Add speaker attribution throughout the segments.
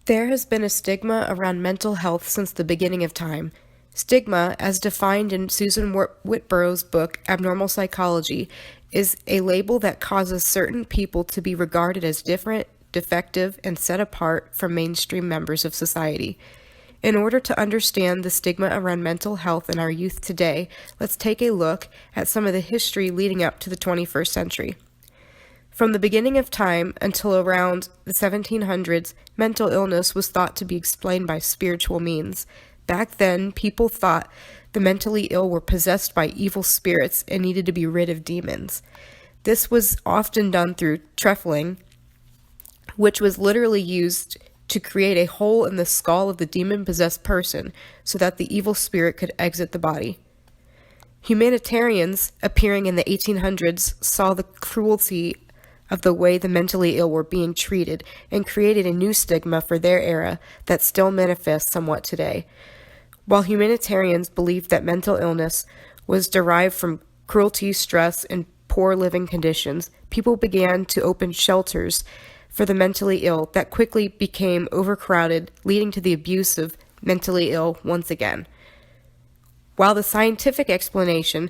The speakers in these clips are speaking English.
Speaker 1: There has been a stigma around mental health since the beginning of time. Stigma, as defined in Susan Whitborough's book Abnormal Psychology, is a label that causes certain people to be regarded as different, defective, and set apart from mainstream members of society. In order to understand the stigma around mental health in our youth today, let's take a look at some of the history leading up to the 21st century. From the beginning of time until around the 1700s, mental illness was thought to be explained by spiritual means. Back then, people thought the mentally ill were possessed by evil spirits and needed to be rid of demons. This was often done through trifling, which was literally used to create a hole in the skull of the demon-possessed person so that the evil spirit could exit the body. Humanitarians, appearing in the 1800s, saw the cruelty of the way the mentally ill were being treated and created a new stigma for their era that still manifests somewhat today. While humanitarians believed that mental illness was derived from cruelty, stress, and poor living conditions, people began to open shelters for the mentally ill that quickly became overcrowded, leading to the abuse of mentally ill once again. While the scientific explanation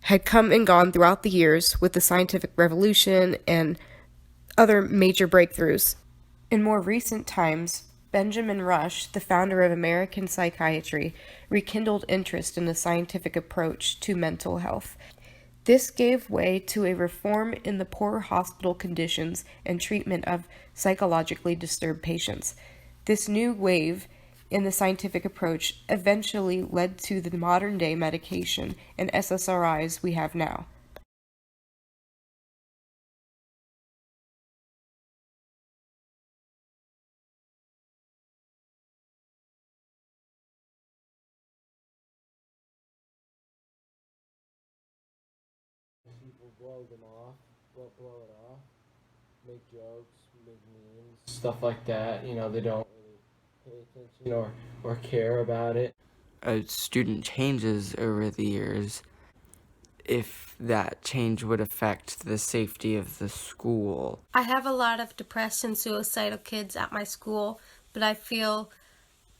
Speaker 1: had come and gone throughout the years with the scientific revolution and other major breakthroughs, in more recent times, Benjamin Rush, the founder of American psychiatry, rekindled interest in the scientific approach to mental health. This gave way to a reform in the poor hospital conditions and treatment of psychologically disturbed patients. This new wave in the scientific approach eventually led to the modern-day medication and SSRIs we have now.
Speaker 2: People blow it off, make jokes, make memes, stuff like that. They don't really pay attention or care about it.
Speaker 3: A student changes over the years, if that change would affect the safety of the school.
Speaker 4: I have a lot of depressed and suicidal kids at my school, but I feel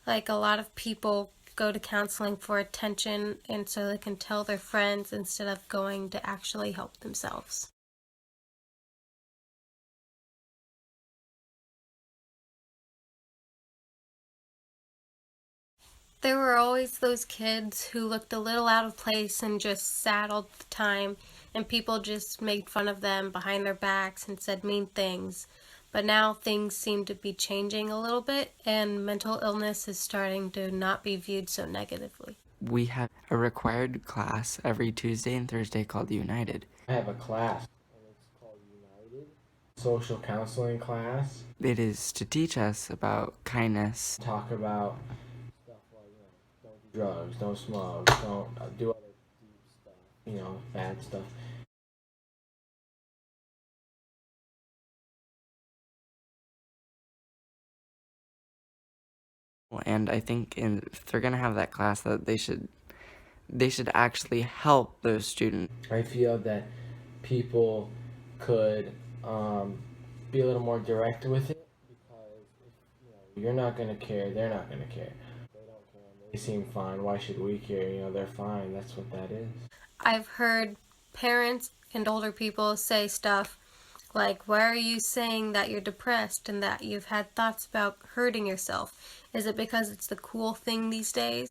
Speaker 4: like a lot of people go to counseling for attention and so they can tell their friends instead of going to actually help themselves. There were always those kids who looked a little out of place and just sat all the time, and people just made fun of them behind their backs and said mean things. But now things seem to be changing a little bit, and mental illness is starting to not be viewed so negatively.
Speaker 3: We have a required class every Tuesday and Thursday called United.
Speaker 2: I have a class, and it's called United Social Counseling Class.
Speaker 3: It is to teach us about kindness.
Speaker 2: Talk about stuff like, don't do drugs, don't smoke, don't do other deep stuff, bad stuff.
Speaker 3: And I think if they're gonna have that class, that they should actually help those students.
Speaker 2: I feel that people could be a little more direct with it, because if you're not gonna care, they're not gonna care. They don't care. They seem fine. Why should we care? They're fine. That's what that is.
Speaker 4: I've heard parents and older people say stuff like, why are you saying that you're depressed and that you've had thoughts about hurting yourself? Is it because it's the cool thing these days?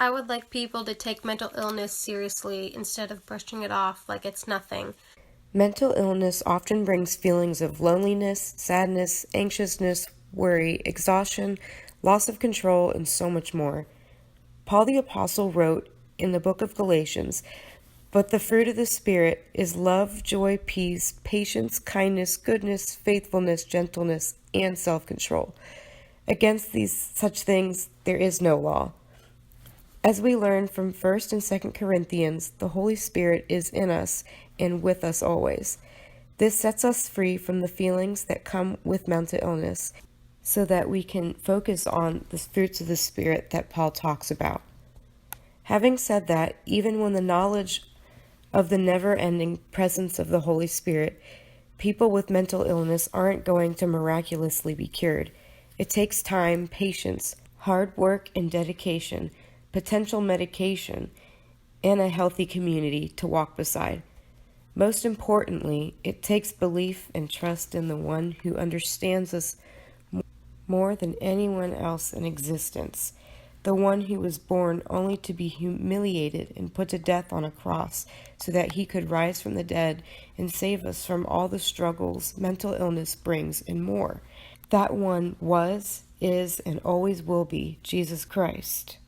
Speaker 4: I would like people to take mental illness seriously instead of brushing it off like it's nothing.
Speaker 1: Mental illness often brings feelings of loneliness, sadness, anxiousness, worry, exhaustion, loss of control, and so much more. Paul the Apostle wrote in the book of Galatians, "But the fruit of the Spirit is love, joy, peace, patience, kindness, goodness, faithfulness, gentleness, and self-control. Against such things there is no law." As we learn from 1st and 2nd Corinthians, the Holy Spirit is in us and with us always. This sets us free from the feelings that come with mental illness so that we can focus on the fruits of the Spirit that Paul talks about. Having said that, even when the knowledge of the never-ending presence of the Holy Spirit, people with mental illness aren't going to miraculously be cured. It takes time, patience, hard work and dedication, potential medication, and a healthy community to walk beside. Most importantly, it takes belief and trust in the one who understands us more than anyone else in existence, the one who was born only to be humiliated and put to death on a cross so that he could rise from the dead and save us from all the struggles mental illness brings and more. That one was, is, and always will be Jesus Christ.